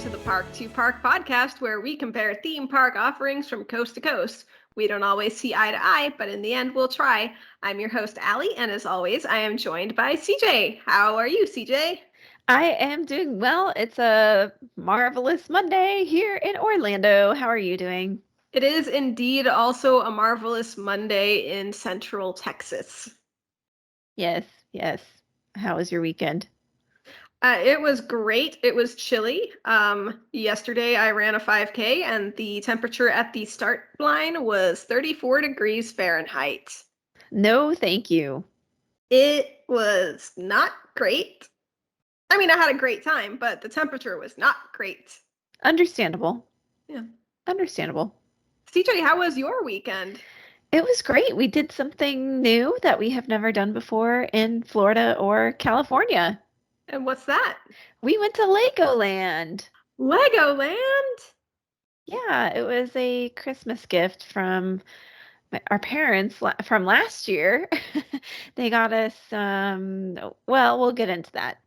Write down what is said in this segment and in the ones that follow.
to the Park2Park podcast, where we compare theme park offerings from coast to coast. We don't always see eye to eye, but in the end, we'll try. I'm your host, Allie, and as always, I am joined by CJ. How are you, CJ? I am doing well. It's a marvelous Monday here in Orlando. How are you doing? It is indeed also a marvelous Monday in Central Texas. Yes, yes. How was your weekend? It was great. It was chilly. Yesterday I ran a 5K and the temperature at the start line was 34 degrees Fahrenheit. No, thank you. It was not great. I mean, I had a great time, but the temperature was not great. Understandable. Yeah. Understandable. CJ, how was your weekend? It was great. We did something new that we have never done before in Florida or California. And what's that? We went to Legoland. Legoland? Yeah, it was a Christmas gift from our parents from last year. They got us well, we'll get into that.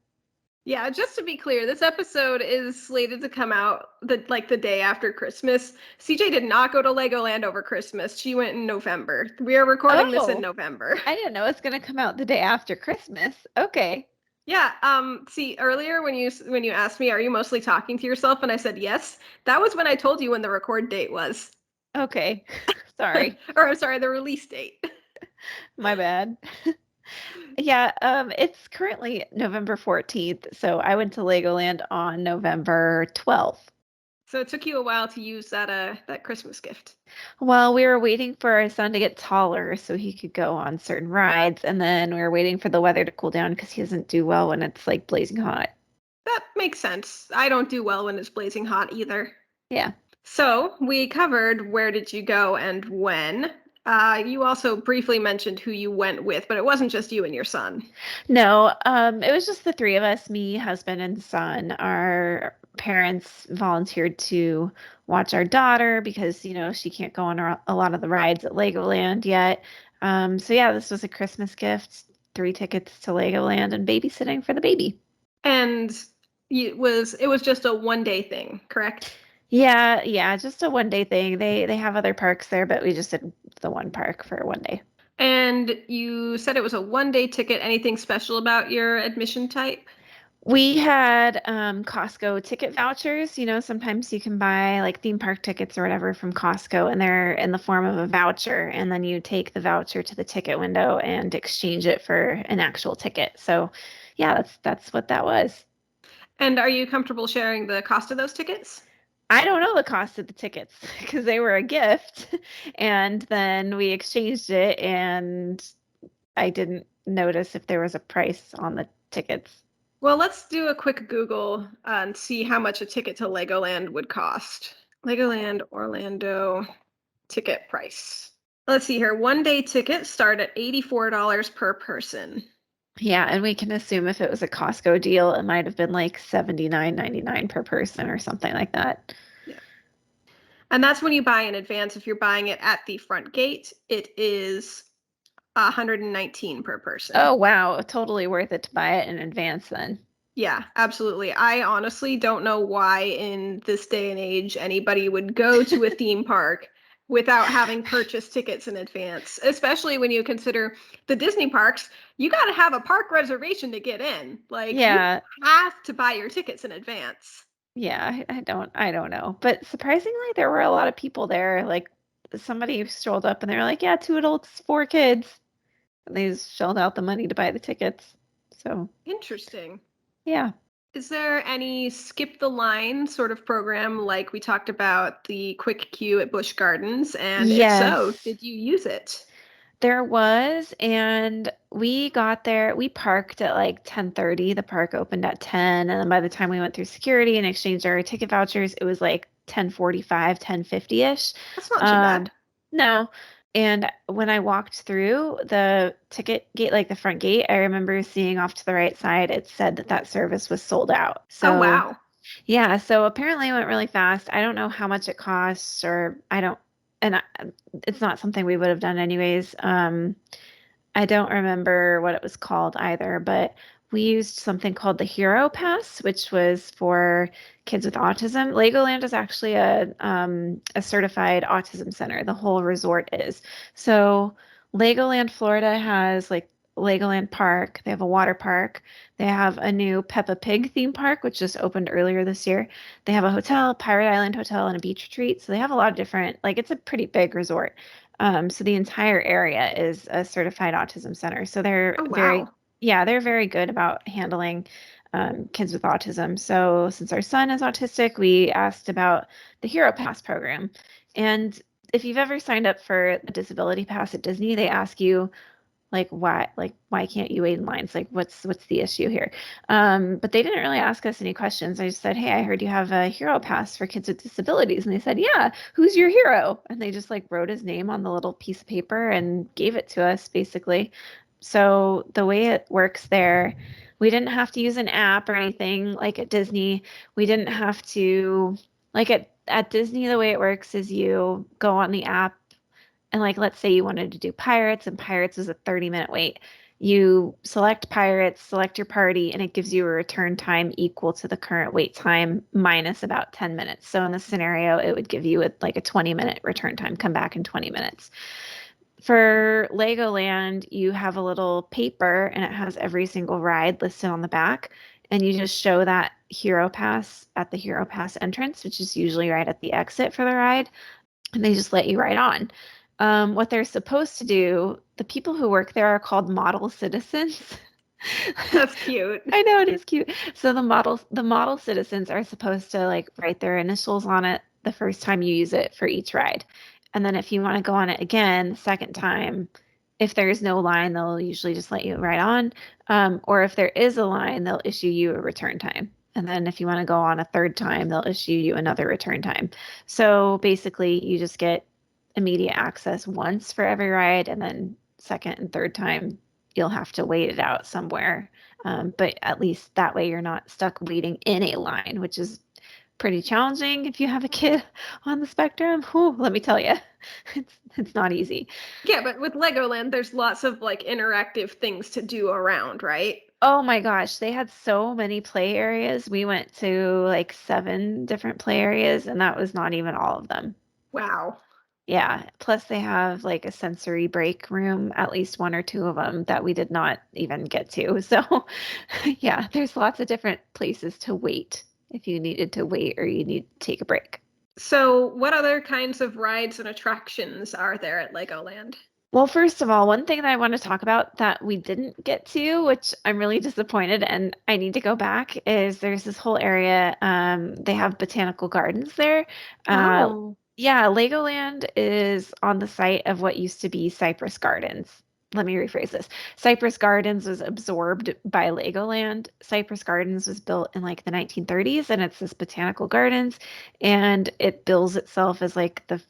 Yeah, just to be clear, this episode is slated to come out the day after Christmas. CJ did not go to Legoland over Christmas. She went in November. We are recording this in Oh, November. I didn't know it's going to come out the day after Christmas. Okay. Yeah, see, earlier when you asked me, are you mostly talking to yourself? And I said yes. That was when I told you when the record date was. Okay. Sorry. Or I'm sorry, the release date. My bad. Yeah, it's currently November 14th, so I went to Legoland on November 12th. So it took you a while to use that Christmas gift. Well, we were waiting for our son to get taller so he could go on certain rides, and then we were waiting for the weather to cool down because he doesn't do well when it's like blazing hot. That makes sense. I don't do well when it's blazing hot either. Yeah. So we covered where did you go and when. You also briefly mentioned who you went with, but it wasn't just you and your son. No, it was just the three of us, me, husband, and son. Our parents volunteered to watch our daughter because, she can't go on a lot of the rides at Legoland yet. So yeah, this was a Christmas gift, 3 tickets to Legoland and babysitting for the baby. And it was just a one-day thing, correct? Yeah, just a 1 day thing. They have other parks there, but we just did the one park for 1 day. And you said it was a one-day ticket. Anything special about your admission type? We had Costco ticket vouchers. Sometimes you can buy like theme park tickets or whatever from Costco, and they're in the form of a voucher. And then you take the voucher to the ticket window and exchange it for an actual ticket. So, yeah, that's what that was. And are you comfortable sharing the cost of those tickets? I don't know the cost of the tickets because they were a gift, and then we exchanged it, and I didn't notice if there was a price on the tickets. Well, let's do a quick Google and see how much a ticket to Legoland would cost. Legoland Orlando ticket price. Let's see here. One-day tickets start at $84 per person. Yeah, and we can assume if it was a Costco deal, it might have been like $79.99 per person or something like that. Yeah. And that's when you buy in advance. If you're buying it at the front gate, it is $119 per person. Oh, wow. Totally worth it to buy it in advance then. Yeah, absolutely. I honestly don't know why in this day and age anybody would go to a theme park without having purchased tickets in advance, especially when you consider the Disney parks, you got to have a park reservation to get in. Like you Yeah, have to buy your tickets in advance. yeah, I don't know. But surprisingly, there were a lot of people there. Like somebody strolled up and they were like, yeah, 2 adults, 4 kids. And they just shelled out the money to buy the tickets. So, Interesting. yeah. Is there any skip the line sort of program like we talked about the quick queue at Busch Gardens? And if so, Yes. did you use it? There was, and we got there. We parked at like 10:30. The park opened at 10, and then by the time we went through security and exchanged our ticket vouchers, it was like 10:45, 10:50-ish. That's not too Um, bad. no. And when I walked through the ticket gate, like the front gate, I remember seeing off to the right side, it said that service was sold out. Oh, So, wow. yeah, so apparently it went really fast. I don't know how much it costs, or I don't, and it's not something we would have done anyways. I don't remember what it was called either, but we used something called the Hero Pass, which was for kids with autism. Legoland is actually a certified autism center. The whole resort is. So Legoland, Florida has like Legoland Park. They have a water park. They have a new Peppa Pig theme park, which just opened earlier this year. They have a hotel, Pirate Island Hotel, and a beach retreat. So they have a lot of different, like it's a pretty big resort. So the entire area is a certified autism center. So Oh, wow. they're very good about handling kids with autism. So since our son is autistic, we asked about the Hero Pass program. And if you've ever signed up for a disability pass at Disney, they ask you like why can't you wait in lines? Like what's the issue here? But they didn't really ask us any questions. I just said, hey, I heard you have a hero pass for kids with disabilities. And they said, yeah, who's your hero? And they just like wrote his name on the little piece of paper and gave it to us basically. So the way it works there, we didn't have to use an app or anything like at Disney. We didn't have to like at Disney, the way it works is you go on the app and like let's say you wanted to do pirates and pirates is a 30-minute wait. You select pirates, select your party, and it gives you a return time equal to the current wait time minus about 10 minutes. So in this scenario, it would give you like a 20-minute return time, come back in 20 minutes. For Legoland, you have a little paper and it has every single ride listed on the back. And you just show that Hero Pass at the Hero Pass entrance, which is usually right at the exit for the ride, and they just let you ride on. What they're supposed to do, the people who work there are called model citizens. That's cute. I know it is cute. So the model citizens are supposed to like write their initials on it the first time you use it for each ride. And then if you want to go on it again, the second time, if there's no line, they'll usually just let you ride on. Or if there is a line, they'll issue you a return time. And then if you want to go on a third time, they'll issue you another return time. So basically, you just get immediate access once for every ride, and then second and third time, you'll have to wait it out somewhere. But at least that way you're not stuck waiting in a line, which is pretty challenging if you have a kid on the spectrum. Whew, let me tell you, it's not easy. Yeah, but with Legoland, there's lots of like interactive things to do around, right? Oh my gosh, they had so many play areas. We went to like 7 different play areas, and that was not even all of them. Wow. Yeah, plus they have like a sensory break room, at least one or two of them that we did not even get to. So, yeah, there's lots of different places to wait if you needed to wait or you need to take a break. So, what other kinds of rides and attractions are there at Legoland? Well, first of all, one thing that I want to talk about that we didn't get to, which I'm really disappointed and I need to go back, is there's this whole area. They have botanical gardens there. Uh, Oh, yeah, Legoland is on the site of what used to be Cypress Gardens. Let me rephrase this. Cypress Gardens was absorbed by Legoland. Cypress Gardens was built in like the 1930s, and it's this botanical gardens, and it bills itself as like the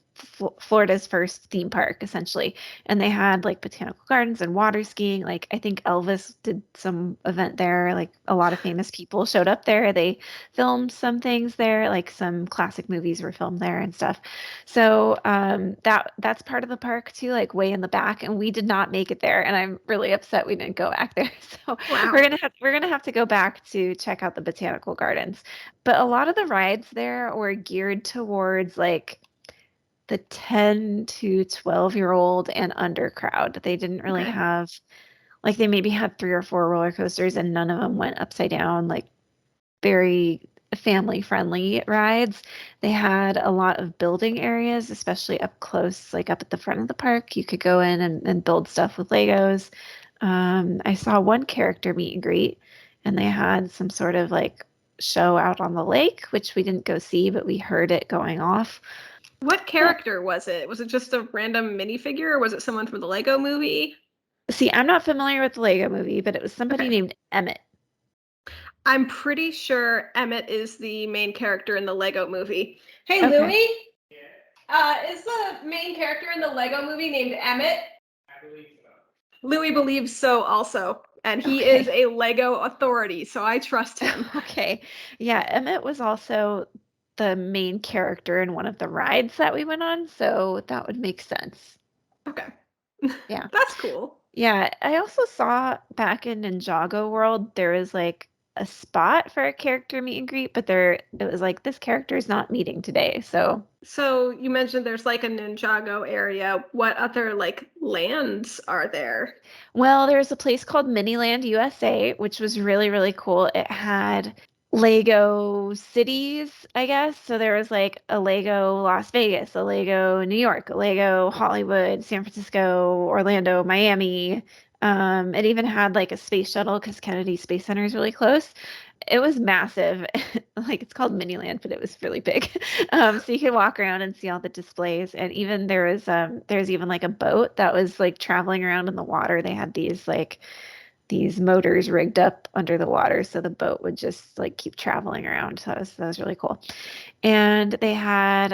Florida's first theme park, essentially. And they had like botanical gardens and water skiing. Like I think Elvis did some event there. Like a lot of famous people showed up there. They filmed some things there, like some classic movies were filmed there and stuff. So that's part of the park too, like way in the back. And we did not make it there. And I'm really upset we didn't go back there. So wow. we're gonna have to go back to check out the botanical gardens. But a lot of the rides there were geared towards like the 10 to 12-year-old and under crowd. They didn't really Okay. have, like, they maybe had 3 or 4 roller coasters and none of them went upside down, like, very family friendly rides. They had a lot of building areas, especially up close, like up at the front of the park. You could go in and build stuff with Legos. I saw one character meet and greet, and they had some sort of like show out on the lake, which we didn't go see, but we heard it going off. What Yeah. character was it? Was it just a random minifigure or was it someone from the Lego movie? See, I'm not familiar with the Lego movie, but it was somebody Okay. named Emmett. I'm pretty sure Emmett is the main character in the Lego movie. Hey, Okay. Louie, is the main character in the Lego movie named Emmett? Louis believes so also, and he is Okay. a Lego authority, so I trust him. Okay. Yeah, Emmett was also the main character in one of the rides that we went on, so that would make sense. Okay. Yeah. That's cool. Yeah, I also saw back in Ninjago World there was like a spot for a character meet and greet, but there it was like this character is not meeting today. So, So you mentioned there's like a Ninjago area. What other like lands are there? well, there's a place called Miniland USA, which was really, really cool. It had Lego cities, I guess. So there was like a Lego Las Vegas, a Lego New York, a Lego Hollywood, San Francisco, Orlando, Miami. It even had like a space shuttle because Kennedy Space Center is really close. It was massive. Like it's called Miniland, but it was really big. So you could walk around and see all the displays. And even there's even like a boat that was like traveling around in the water. They had these motors rigged up under the water so the boat would just like keep traveling around. So that was really cool. And they had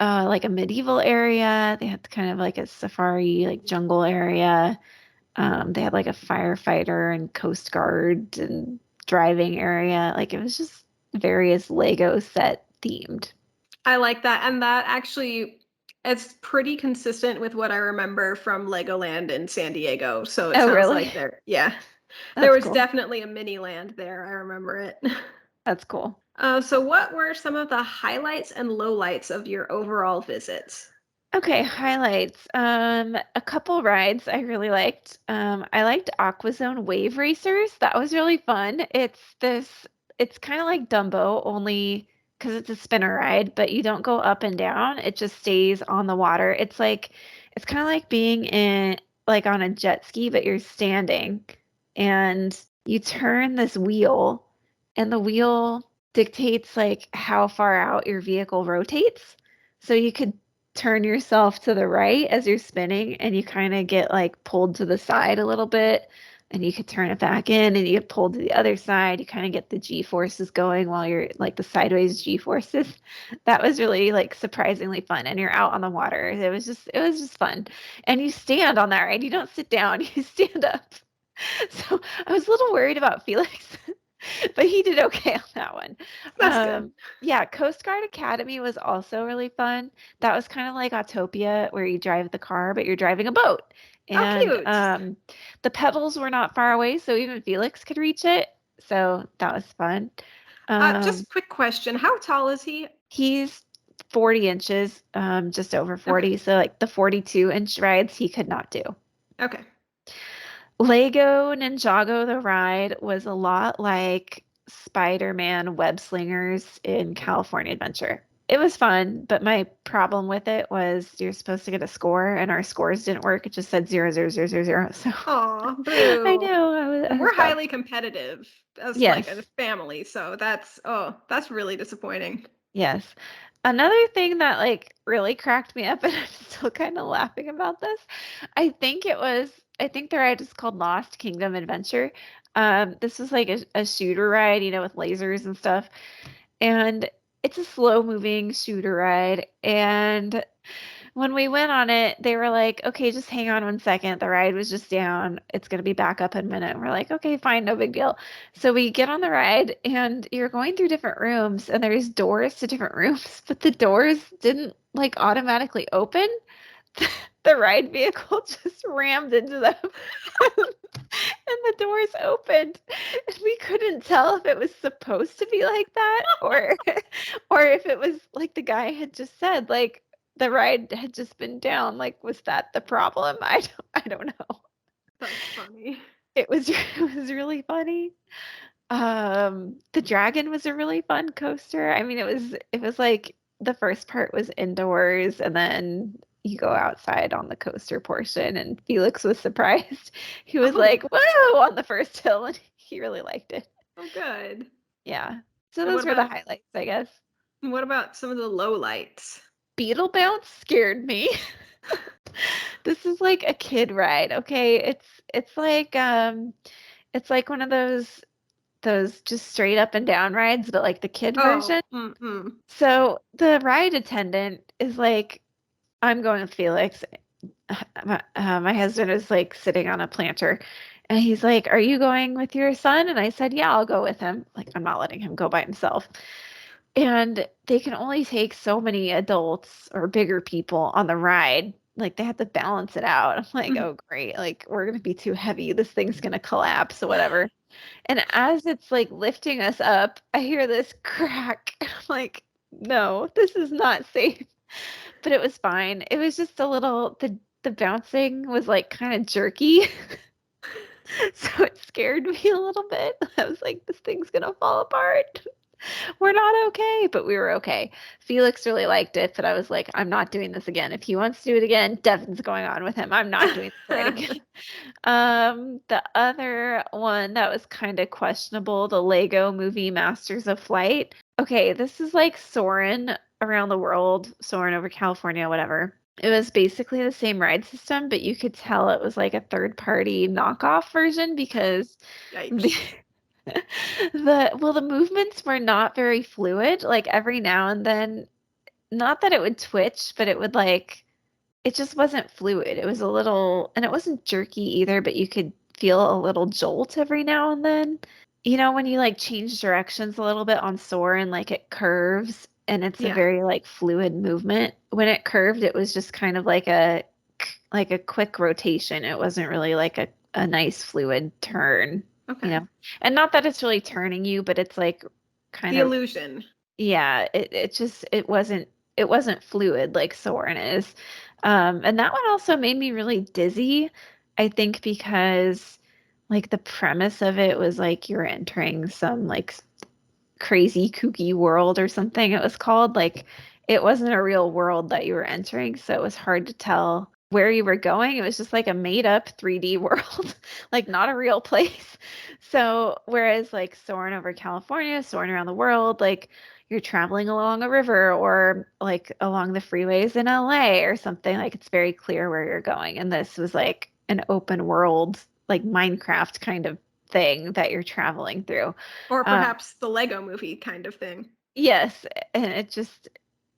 like a medieval area. They had kind of like a safari like jungle area. They had like a firefighter and Coast Guard and driving area. Like it was just various Lego set themed. I like that. And that actually it's pretty consistent with what I remember from Legoland in San Diego. So it Oh, sounds really? like yeah, there That's was cool. definitely a mini land there. I remember it. That's cool. So what were some of the highlights and lowlights of your overall visits? Okay, highlights. A couple rides I really liked. I liked AquaZone Wave Racers. That was really fun. It's kind of like Dumbo, only because it's a spinner ride, but you don't go up and down. It just stays on the water. It's kind of like being in like on a jet ski, but you're standing and you turn this wheel, and the wheel dictates like how far out your vehicle rotates. So you could turn yourself to the right as you're spinning and you kind of get like pulled to the side a little bit and you could turn it back in and you get pulled to the other side. You kind of get the G forces going while you're like the sideways G forces. That was really like surprisingly fun. And you're out on the water. It was just fun. And you stand on that ride. You don't sit down, you stand up. So I was a little worried about Felix, but he did okay on that one. That's good. Yeah, Coast Guard Academy was also really fun. That was kind of like Autopia, where you drive the car, but you're driving a boat. How And cute. the pebbles were not far away, so even Felix could reach it. So that was fun. Just Um, quick question. How tall is he? he's 40 inches, just over Okay. 40. So like the 42-inch rides he could not do. Okay. Lego Ninjago the ride was a lot like Spider-Man Web Slingers in California Adventure. It was fun, but my problem with it was you're supposed to get a score, and our scores didn't work. It just said 0, 0, 0, 0, 0. So Aw, I boo. know I was We're bummed. highly competitive as like a Yes, family, so that's really disappointing. yes. Another thing that like really cracked me up, and I'm still kind of laughing about this. I think the ride is called Lost Kingdom Adventure. This was like a shooter ride, with lasers and stuff. And it's a slow moving shooter ride. And when we went on it, they were like, okay, just hang on 1 second. The ride was just down. It's going to be back up in a minute. And we're like, okay, fine, no big deal. So we get on the ride and you're going through different rooms and there's doors to different rooms, but the doors didn't like automatically open. The ride vehicle just rammed into them and the doors opened. And we couldn't tell if it was supposed to be like that or or if it was like the guy had just said, like the ride had just been down. Like, was that the problem? I don't know. That's funny. It was it was really funny. The dragon was a really fun coaster. I mean, it was like the first part was indoors and then you go outside on the coaster portion and Felix was surprised. He was Oh, like, "Whoa!" on the first hill and he really liked it. oh, good. Yeah. So And those were the highlights, I guess. what about some of the low lights? Beetle Bounce scared me. This is like a kid ride, okay? It's like one of those just straight up and down rides, but like the kid Oh, version. mm-mm. So the ride attendant is like, I'm going with Felix. My husband is like sitting on a planter and he's like, "Are you going with your son?" And I said, "Yeah, I'll go with him." Like, I'm not letting him go by himself. And they can only take so many adults or bigger people on the ride like they had to balance it out. I'm like, Mhm. oh great, like we're gonna be too heavy. This thing's gonna collapse or whatever. And as it's like lifting us up, I hear this crack. I'm like, no, this is not safe. But it was fine. It was just a little the bouncing was like kind of jerky. So it scared me a little bit. I was like, this thing's gonna fall apart. We're not okay, but we were okay. Felix really liked it, but I was like, I'm not doing this again. If he wants to do it again, Devin's going on with him. I'm not doing this right again. The other one that was kind of questionable, the Lego movie Masters of Flight. Okay, this is like soaring around the world, soaring over California, whatever. It was basically the same ride system, but you could tell it was like a third party knockoff version because the Yikes. the movements were not very fluid. Like every now and then, not that it would twitch, but it would like it just wasn't fluid. It was a little, and it wasn't jerky either, but you could feel a little jolt every now and then. You know, when you like change directions a little bit on Soar and like it curves and it's a Yeah. very like fluid movement. When it curved, it was just kind of like a quick rotation. It wasn't really like a nice fluid turn, you Okay. know. And not that it's really turning you, but it's like kind The of illusion. yeah, it just it wasn't fluid like Soarin' is. And that one also made me really dizzy, I think because like the premise of it was like you're entering some like crazy kooky world or something it was called. Like it wasn't a real world that you were entering, so it was hard to tell where you were going. It was just like a made up 3D world, like not a real place. So whereas like soaring over California, soaring around the world, like you're traveling along a river or like along the freeways in LA or something, like it's very clear where you're going. And this was like an open world, like Minecraft kind of thing that you're traveling through. Or Um, perhaps the Lego movie kind of thing. Yes, and it just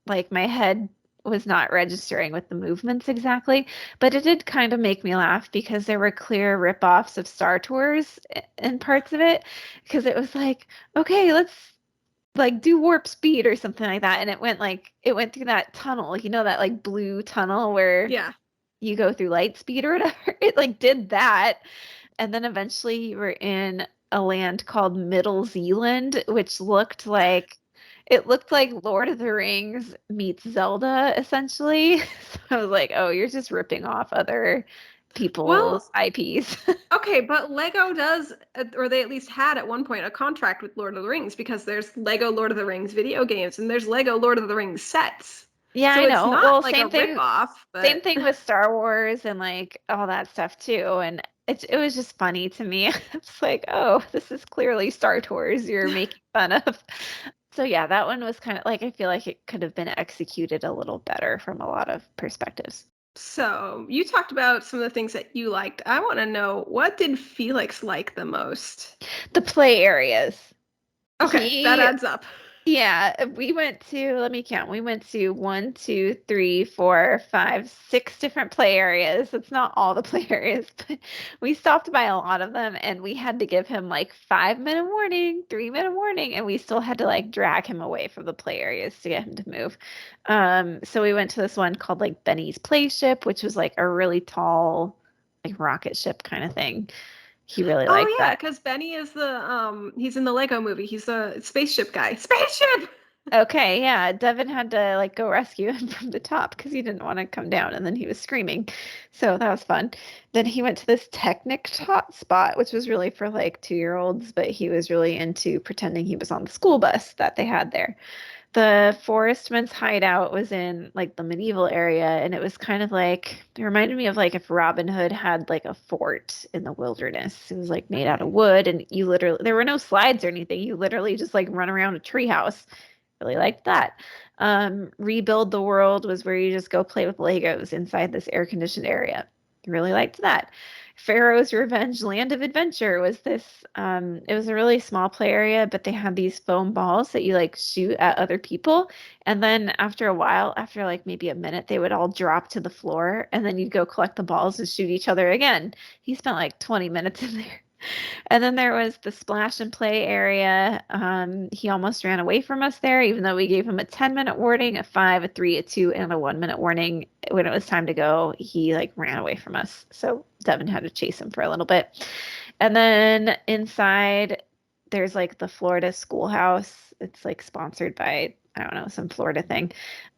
like my head was not registering with the movements exactly, but it did kind of make me laugh because there were clear rip-offs of Star Tours in parts of it because it was like, okay, let's like do warp speed or something like that, and it went through that tunnel, you know, that like blue tunnel where Yeah. you go through light speed or whatever. It like did that, and then eventually you were in a land called Middle Zealand, which looked like Lord of the Rings meets Zelda, essentially. So I was like, oh, you're just ripping off other Well, people's IPs. okay, but Lego does, or they at least had at one point, a contract with Lord of the Rings because there's Lego Lord of the Rings video games and there's Lego Lord of the Rings sets. Yeah, So I it's know. not Well, like a rip-off, same but thing with Star Wars and like all that stuff too. And it was just funny to me. It's like, oh, this is clearly Star Tours you're making fun of. So yeah, that one was kind of like I feel like it could have been executed a little better from a lot of perspectives. so you talked about some of the things that you liked. I want to know, what did Felix like the most? The play areas. Okay, that He adds up. Yeah, we went to, let me count. We went to one, two, three, four, five, six different play areas. It's not all the play areas, but we stopped by a lot of them and we had to give him like 5 minute warning, 3 minute warning, and we still had to like drag him away from the play areas to get him to move. So we went to this one called like Benny's Playship, which was like a really tall, like rocket ship kind of thing. He really liked Oh yeah, that. because Benny is the he's in the Lego movie. He's the spaceship guy. Spaceship! Okay, yeah, Devin had to like go rescue him from the top because he didn't want to come down and then he was screaming. So that was fun. Then he went to this Technic tot spot, which was really for like 2-year-olds, but he was really into pretending he was on the school bus that they had there. The Forestman's hideout was in like the medieval area, and it was kind of like it reminded me of like if Robin Hood had like a fort in the wilderness. It was like made out of Okay. wood, and you literally there were no slides or anything. You literally just like run around a treehouse. Really liked that. Rebuild the World was where you just go play with Legos inside this air conditioned area. Really liked that. Pharaoh's Revenge Land of Adventure was this it was a really small play area, but they had these foam balls that you like shoot at other people. And then after a while, after like maybe a minute, they would all drop to the floor and then you'd go collect the balls and shoot each other again. He spent like 20 minutes in there. And then there was the splash and play area. He almost ran away from us there, even though we gave him a 10-minute warning, a 5, a 3, a 2, and a 1-minute warning. When it was time to go, he like ran away from us. So Devin had to chase him for a little bit. And then inside, there's like the Florida Schoolhouse. It's like sponsored by, I don't know, some Florida thing.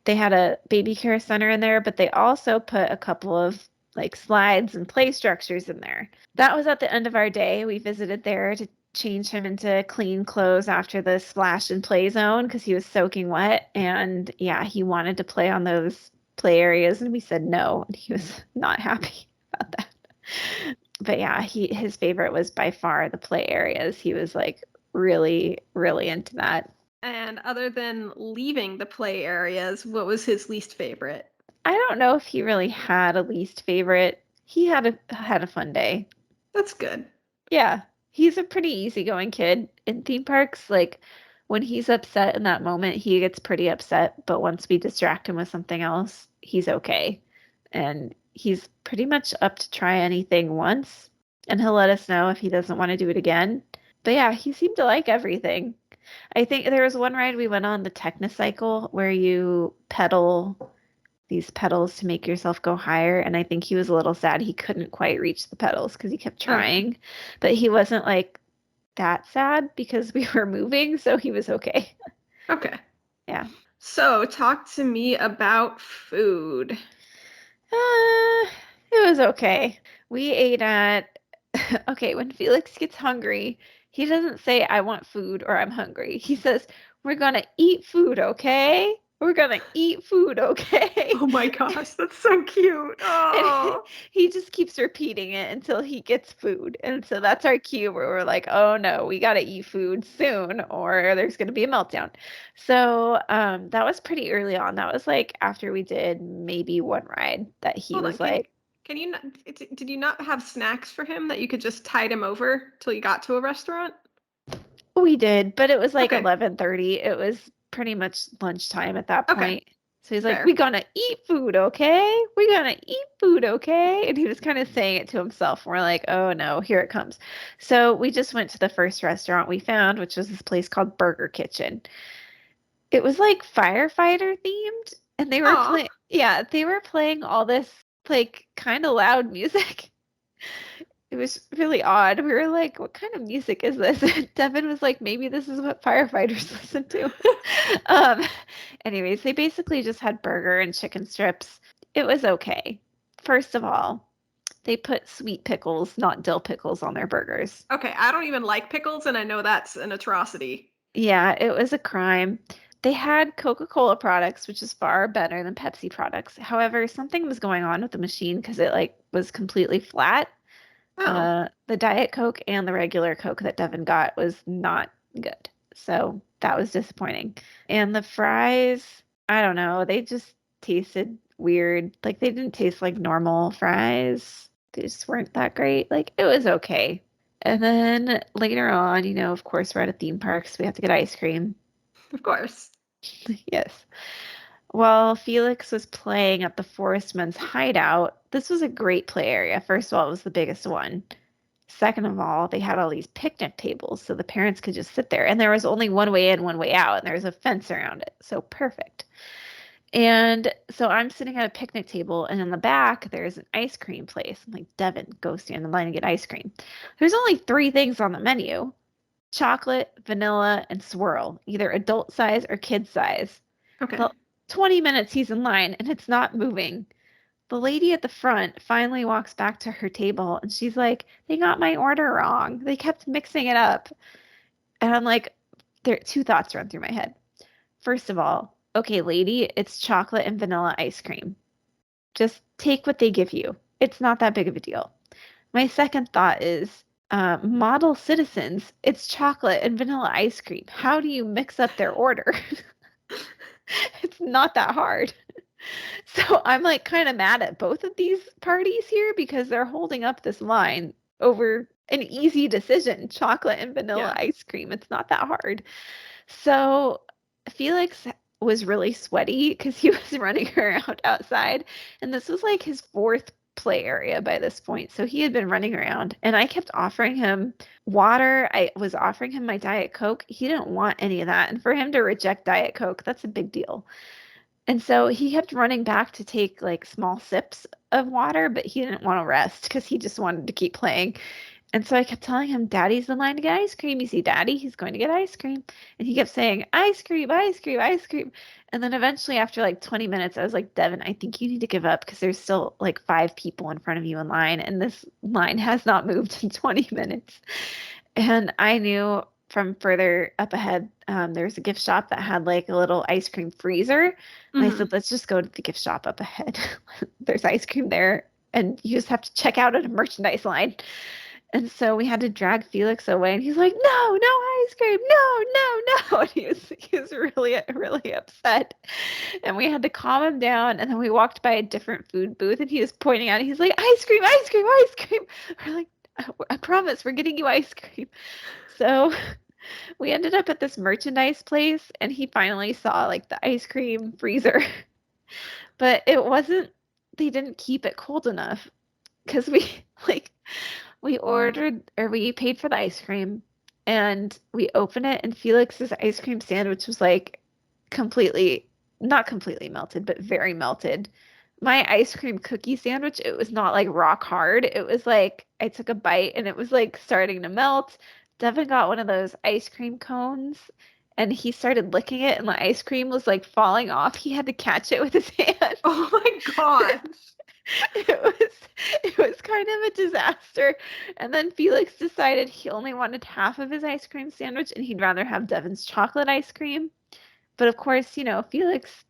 They had a baby care center in there, but they also put a couple of like slides and play structures in there. That was at the end of our day. We visited there to change him into clean clothes after the splash and play zone because he was soaking wet. And yeah, he wanted to play on those play areas, and we said no, and he was not happy about that. But yeah, his favorite was by far the play areas. He was like really, really into that. And other than leaving the play areas, what was his least favorite? I don't know if he really had a least favorite. He had a fun day. That's good. Yeah, he's a pretty easygoing kid. In theme parks, like when he's upset in that moment, he gets pretty upset, but once we distract him with something else, he's okay. And he's pretty much up to try anything once, and he'll let us know if he doesn't want to do it again. But yeah, he seemed to like everything. I think there was one ride we went on, the Technocycle, where you pedal these pedals to make yourself go higher. And I think he was a little sad he couldn't quite reach the pedals because he kept Okay. trying. But he wasn't like that sad because we were moving, so he was okay. Okay. Yeah. So, talk to me about food. It was okay. We ate at, okay, when Felix gets hungry, he doesn't say, I want food or I'm hungry. He says, we're gonna eat food, okay? We're gonna eat food, okay? Oh my gosh, that's so cute. And Oh. he just keeps repeating it until he gets food. And so that's our cue where we're like, oh no, we gotta eat food soon or there's gonna be a meltdown. So that was pretty early on. That was like after we did maybe one ride that he Hold on. was Can like, can you not, did you not have snacks for him that you could just tide him over till you got to a restaurant? we did, but it was like Okay. 11:30. It was pretty much lunchtime at that Okay. point. So he's like, "We Fair. gonna eat food, okay? We gonna eat food, okay?" And he was kind of saying it to himself. We're like, "Oh no, here it comes." So we just went to the first restaurant we found, which was this place called Burger Kitchen. It was like firefighter themed, and they were Aw. playing, yeah, they were playing all this like kind of loud music. It was really odd. We were like, what kind of music is this? Devin was like, maybe this is what firefighters listen to. Um, anyways, they basically just had burger and chicken strips. It was okay. First of all, they put sweet pickles, not dill pickles, on their burgers. Okay, I don't even like pickles, and I know that's an atrocity. Yeah, it was a crime. They had Coca-Cola products, which is far better than Pepsi products. However, something was going on with the machine because it like was completely flat. Oh. The Diet Coke and the regular Coke that Devin got was not good. So that was disappointing. And the fries, I don't know, they just tasted weird. Like they didn't taste like normal fries. They just weren't that great. Like it was okay. And then later on, of course, we're at a theme park, so we have to get ice cream. Of course. Yes. While Felix was playing at the Forest Men's Hideout, this was a great play area. First of all, it was the biggest one. Second of all, they had all these picnic tables so the parents could just sit there. And there was only one way in, one way out, and there was a fence around it. So perfect. And so I'm sitting at a picnic table, and in the back, there's an ice cream place. I'm like, Devin, go stand in line and get ice cream. There's only three things on the menu: chocolate, vanilla, and swirl, either adult size or kid size. Okay. The 20 minutes he's in line, and it's not moving. The lady at the front finally walks back to her table and she's like, they got my order wrong. They kept mixing it up. And I'm like, there two thoughts run through my head. First of all, okay, lady, it's chocolate and vanilla ice cream. Just take what they give you. It's not that big of a deal. My second thought is model citizens, it's chocolate and vanilla ice cream. How do you mix up their order? It's not that hard. So I'm like kind of mad at both of these parties here because they're holding up this line over an easy decision, chocolate and vanilla Yeah. ice cream. It's not that hard. So Felix was really sweaty because he was running around outside. And this was like his fourth play area by this point. So he had been running around and I kept offering him water. I was offering him my Diet Coke. He didn't want any of that. And for him to reject Diet Coke, that's a big deal. And so he kept running back to take like small sips of water, but he didn't want to rest because he just wanted to keep playing. And so I kept telling him, Daddy's in line to get ice cream. You see, Daddy, he's going to get ice cream. And he kept saying, ice cream, ice cream, ice cream. And then eventually, after like 20 minutes, I was like, Devin, I think you need to give up because there's still like 5 people in front of you in line. And this line has not moved in 20 minutes. And I knew from further up ahead, there was a gift shop that had like a little ice cream freezer. And I Mhm. said, let's just go to the gift shop up ahead. There's ice cream there. And you just have to check out at a merchandise line. And so we had to drag Felix away, and he's like, "No, no ice cream, no, no, no!" And he was really really upset, and we had to calm him down. And then we walked by a different food booth, and he was pointing at it. He's like, "Ice cream, ice cream, ice cream!" We're like, I promise, we're getting you ice cream." So we ended up at this merchandise place, and he finally saw like the ice cream freezer, but it wasn't. They didn't keep it cold enough because we like we ordered or we paid for the ice cream and we opened it and Felix's ice cream sandwich was like completely not completely melted, but very melted. My ice cream cookie sandwich, it was not like rock hard. It was like I took a bite and it was like starting to melt. Devin got one of those ice cream cones and he started licking it and the ice cream was like falling off. He had to catch it with his hand. Oh my gosh. It was it was kind of a disaster. And then Felix decided he only wanted half of his ice cream sandwich and he'd rather have Devin's chocolate ice cream. But of course, Felix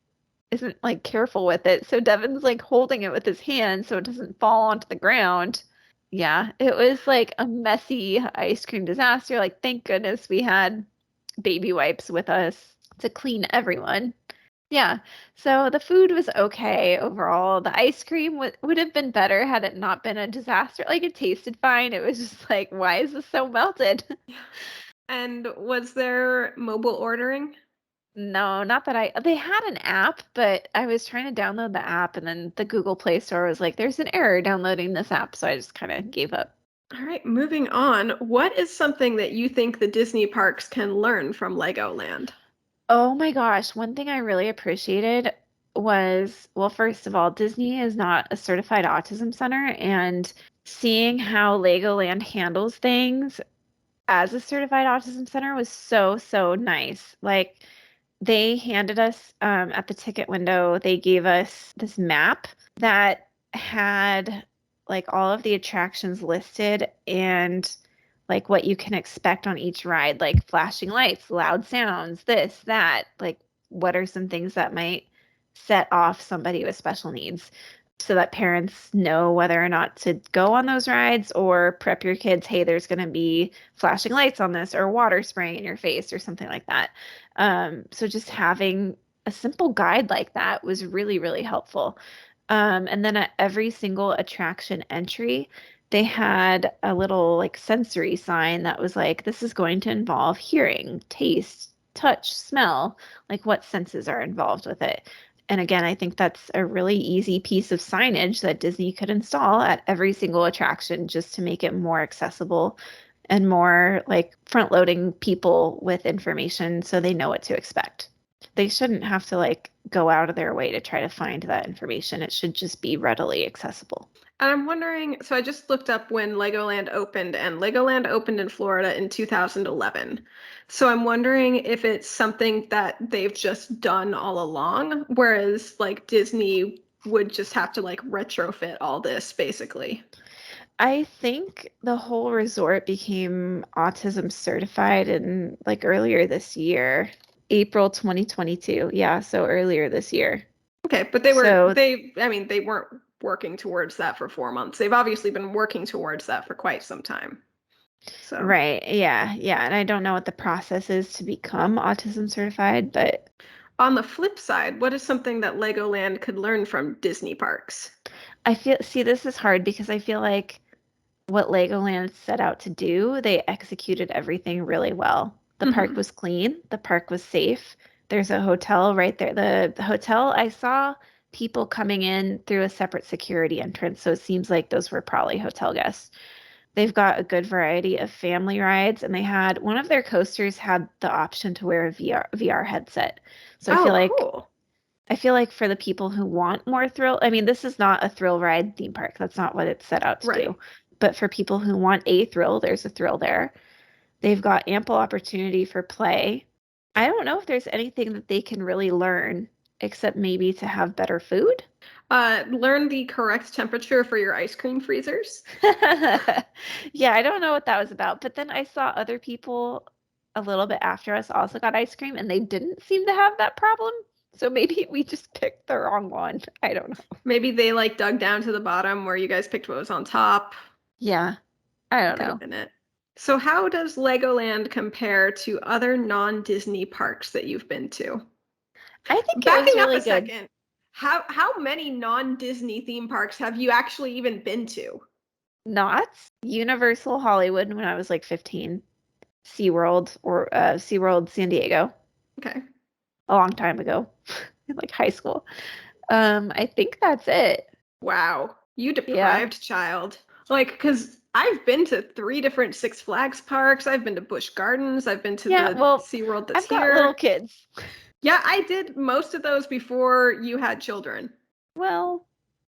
isn't like careful with it. So Devin's like holding it with his hand so it doesn't fall onto the ground. Yeah, it was like a messy ice cream disaster. Like, thank goodness we had baby wipes with us to clean everyone. Yeah. So the food was okay overall. The ice cream would have been better had it not been a disaster. Like it tasted fine. It was just like, why is this so melted? Yeah. And was there mobile ordering? No, not that they had an app, but I was trying to download the app and then the Google Play Store was like, there's an error downloading this app. So I just kind of gave up. All right, moving on. What is something that you think the Disney parks can learn from Legoland? Oh my gosh, one thing I really appreciated was, well, first of all, Disney is not a certified autism center, and seeing how Legoland handles things as a certified autism center was so, so nice. Like, they handed us at the ticket window, they gave us this map that had like all of the attractions listed and like what you can expect on each ride, like flashing lights, loud sounds, this, that, like what are some things that might set off somebody with special needs so that parents know whether or not to go on those rides or prep your kids, hey, there's going to be flashing lights on this or water spraying in your face or something like that. So just having a simple guide like that was really, really helpful. And then at every single attraction entry, they had a little like sensory sign that was like, this is going to involve hearing, taste, touch, smell, like what senses are involved with it. And again, I think that's a really easy piece of signage that Disney could install at every single attraction just to make it more accessible and more like front loading people with information so they know what to expect. They shouldn't have to like go out of their way to try to find that information. It should just be readily accessible. And I'm wondering, so I just looked up when Legoland opened, and Legoland opened in Florida in 2011. So I'm wondering if it's something that they've just done all along, whereas like Disney would just have to like retrofit all this basically. I think the whole resort became autism certified in like earlier this year, April 2022. Yeah, so earlier this year. Okay, but So, I mean, they weren't working towards that for 4 months. They've obviously been working towards that for quite some time. So, right. Yeah. Yeah. And I don't know what the process is to become autism certified, but on the flip side, what is something that Legoland could learn from Disney parks? I feel, see, this is hard because I feel like what Legoland set out to do, they executed everything really well. The park Mhm. was clean, the park was safe. There's a hotel right there. The hotel I saw people coming in through a separate security entrance, so it seems like those were probably hotel guests. They've got a good variety of family rides, and they had one of their coasters had the option to wear a VR headset. So Oh, cool. I feel like for the people who want more thrill, I mean, this is not a thrill ride theme park. That's not what it's set out to Right. do. But for people who want a thrill, there's a thrill there. They've got ample opportunity for play. I don't know if there's anything that they can really learn except maybe to have better food. Learn the correct temperature for your ice cream freezers. Yeah, I don't know what that was about. But then I saw other people a little bit after us also got ice cream and they didn't seem to have that problem. So maybe we just picked the wrong one. I don't know. Maybe they like dug down to the bottom where you guys picked what was on top. Yeah, I don't Could have know. been it. So, how does Legoland compare to other non-Disney parks that you've been to? I think it was Backing up really a good. second, how many non-Disney theme parks have you actually even been to? Not Universal Hollywood when I was like 15. SeaWorld or SeaWorld San Diego Okay. a long time ago in like high school. I think that's it. Wow. You Yeah. deprived child. Like, because I've been to three different Six Flags parks. I've been to Busch Gardens. I've been to Yeah, the well, SeaWorld that's I've got little here. kids. Yeah, I did most of those before you had children. Well,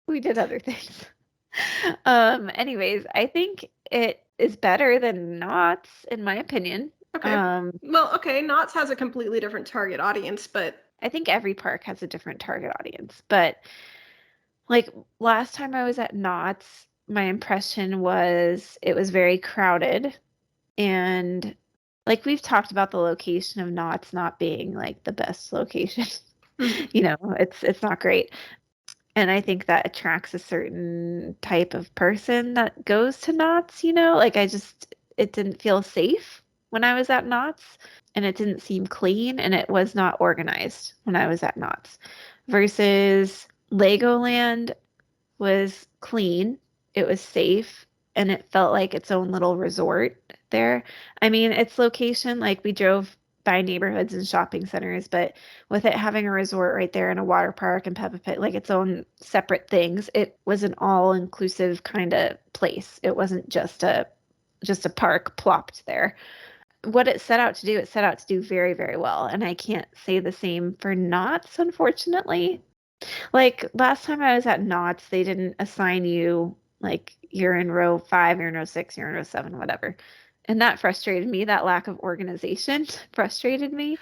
we did other things. Anyways, I think it is better than Knott's, in my opinion. Okay. Um, Well, okay, Knott's has a completely different target audience, but I think every park has a different target audience, but like last time I was at Knott's, my impression was it was very crowded and like we've talked about the location of Knott's not being like the best location. mhm. You know, it's not great. And I think that attracts a certain type of person that goes to Knott's, you know? Like it didn't feel safe when I was at Knott's and it didn't seem clean and it was not organized when I was at Knott's. Versus Legoland was clean, it was safe, and it felt like its own little resort there. I mean, its location, like we drove by neighborhoods and shopping centers, but with it having a resort right there and a water park and Peppa Pig, like its own separate things, it was an all-inclusive kind of place. It wasn't just a park plopped there. What it set out to do, it set out to do very, very well. And I can't say the same for Knott's, unfortunately. Like last time I was at Knott's, they didn't assign you like you're in row 5, you're in row 6, you're in row 7, whatever. And that frustrated me. That lack of organization frustrated me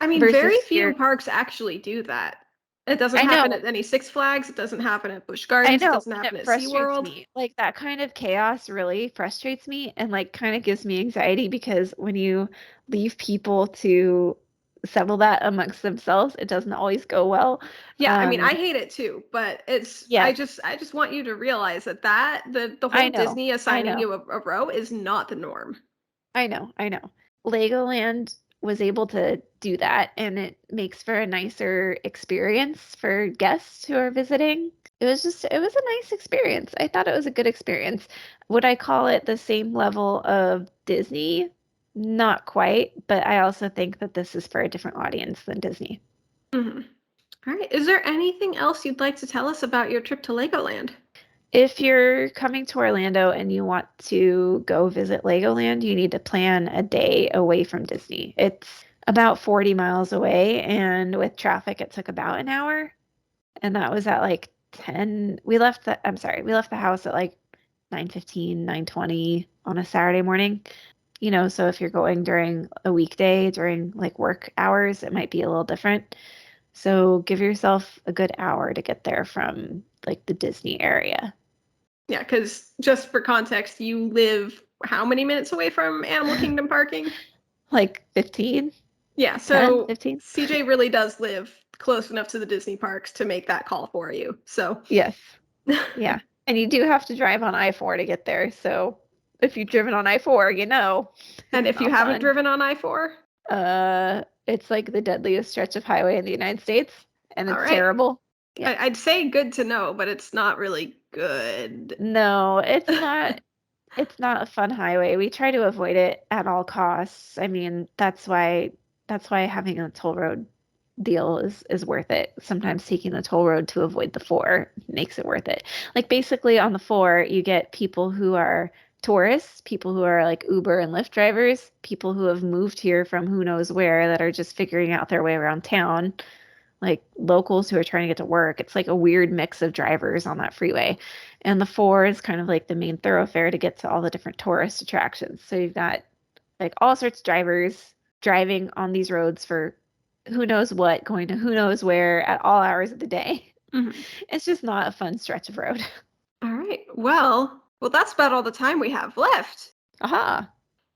I mean, versus very few here. parks actually do that. It doesn't I happen know, at any Six Flags. It doesn't happen at Busch I Gardens. It know, doesn't and happen it at frustrates SeaWorld. me. Like that kind of chaos really frustrates me and like kind of gives me anxiety because when you leave people to settle that amongst themselves, it doesn't always go well. Yeah, I mean, I Um, hate it too, but it's yeah, I just want you to realize that the I whole know. Disney I assigning know. you a row is not the norm. I know, I know. Legoland was able to do that, and it makes for a nicer experience for guests who are visiting. It was a nice experience. I thought it was a good experience. Would I call it the same level of Disney? Not quite, but I also think that this is for a different audience than Disney. Hmm. All right. Is there anything else you'd like to tell us about your trip to Legoland? If you're coming to Orlando and you want to go visit Legoland, you need to plan a day away from Disney. It's about 40 miles away, and with traffic, it took about an hour. And that was at like 10. We left the house at like 9:15, 9:20 on a Saturday morning. You know, so if you're going during a weekday, during like work hours, it might be a little different. So give yourself a good hour to get there from like the Disney area. Yeah, because just for context, you live how many minutes away from Animal Kingdom parking? Like 15, Yeah, 10, so 15. CJ really does live close enough to the Disney parks to make that call for you. So, Yes. Yeah. And you do have to drive on I-4 to get there. So if you've driven on I-4, you know, and it's if you not haven't fun. driven on I-4, It's like the deadliest stretch of highway in the United States, and all it's right. terrible. Yeah. I'd say good to know, but it's not really good. No, it's not a fun highway. We try to avoid it at all costs. I mean, that's why having a toll road deal is worth it. Sometimes taking the toll road to avoid the 4 makes it worth it. Like basically on the 4, you get people who are tourists, people who are like Uber and Lyft drivers, people who have moved here from who knows where that are just figuring out their way around town, like locals who are trying to get to work. It's like a weird mix of drivers on that freeway. And the 4 is kind of like the main thoroughfare to get to all the different tourist attractions. So you've got like all sorts of drivers driving on these roads for who knows what, going to who knows where at all hours of the day. Mm-hmm. It's just not a fun stretch of road. All right. Well, that's about all the time we have left. Aha.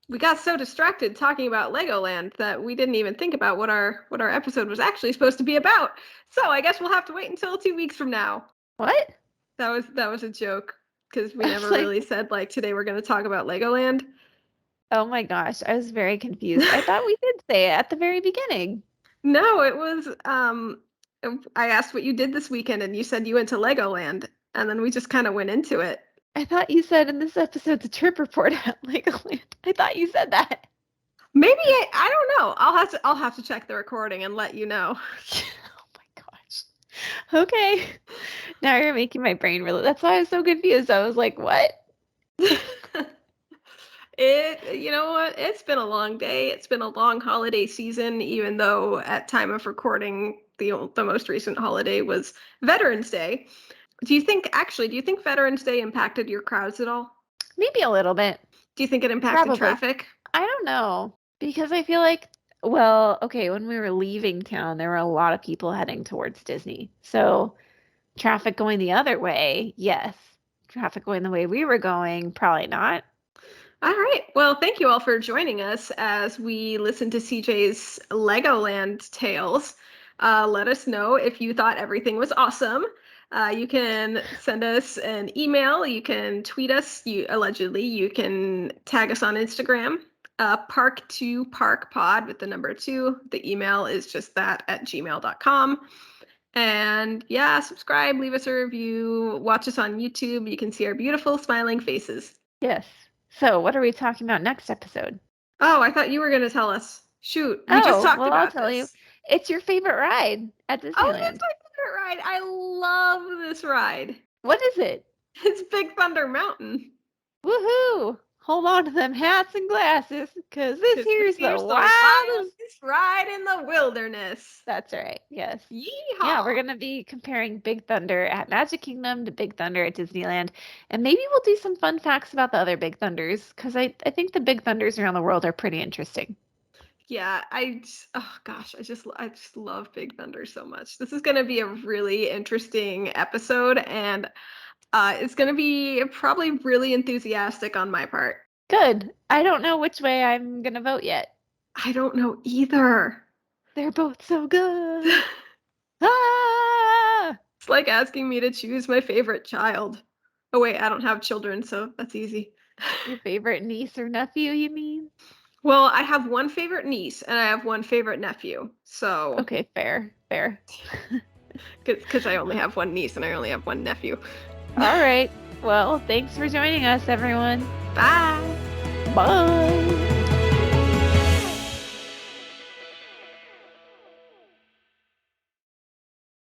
We got so distracted talking about Legoland that we didn't even think about what our episode was actually supposed to be about. So I guess we'll have to wait until 2 weeks from now. What? That was a joke because we I never was like, really said like today we're going to talk about Legoland. oh my gosh, I was very confused. I thought we did say it at the very beginning. No, it was I asked what you did this weekend and you said you went to Legoland and then we just kind of went into it. I thought you said in this episode's a trip report at Legoland. I thought you said that. Maybe I don't know. I'll have to check the recording and let you know. Oh my gosh. Okay. Now you're making my brain really. That's why I was so confused. I was like, what? You know what? It's been a long day. It's been a long holiday season, even though at time of recording, the most recent holiday was Veterans Day. Do you think Veterans Day impacted your crowds at all? Maybe a little bit. Do you think it impacted Probably. traffic? I don't know. Because I feel like, well, okay, when we were leaving town, there were a lot of people heading towards Disney. So traffic going the other way, yes. Traffic going the way we were going, probably not. All right. Well, thank you all for joining us as we listen to CJ's Legoland tales. Let us know if you thought everything was awesome. You can send us an email. You can tweet us. You can tag us on Instagram. Park2Park pod with the number 2. The email is just that at gmail.com. And yeah, subscribe, leave us a review, watch us on YouTube. You can see our beautiful smiling faces. Yes. So what are we talking about next episode? Oh, I thought you were going to tell us. Shoot, we just Oh, talked well, I'll about tell you. this. It's your favorite ride at Oh, that's Disneyland. my favorite ride. I love this ride. What is it? It's Big Thunder Mountain. Woohoo! Hold on to them hats and glasses, because this here's the wildest ride in the wilderness. That's right. Yes. Yeehaw! Yeah, we're gonna be comparing Big Thunder at Magic Kingdom to Big Thunder at Disneyland, and maybe we'll do some fun facts about the other Big Thunders, because I think the Big Thunders around the world are pretty interesting. Yeah, oh gosh, I just love Big Thunder so much. This is gonna be a really interesting episode, and it's gonna be probably really enthusiastic on my part. Good. I don't know which way I'm gonna vote yet. I don't know either. They're both so good. Ah! It's like asking me to choose my favorite child. Oh wait, I don't have children, so that's easy. Your favorite niece or nephew, you mean? Well, I have one favorite niece and I have one favorite nephew. So Okay, fair. because I only have one niece and I only have one nephew. All right. Well, thanks for joining us, everyone. Bye. Bye.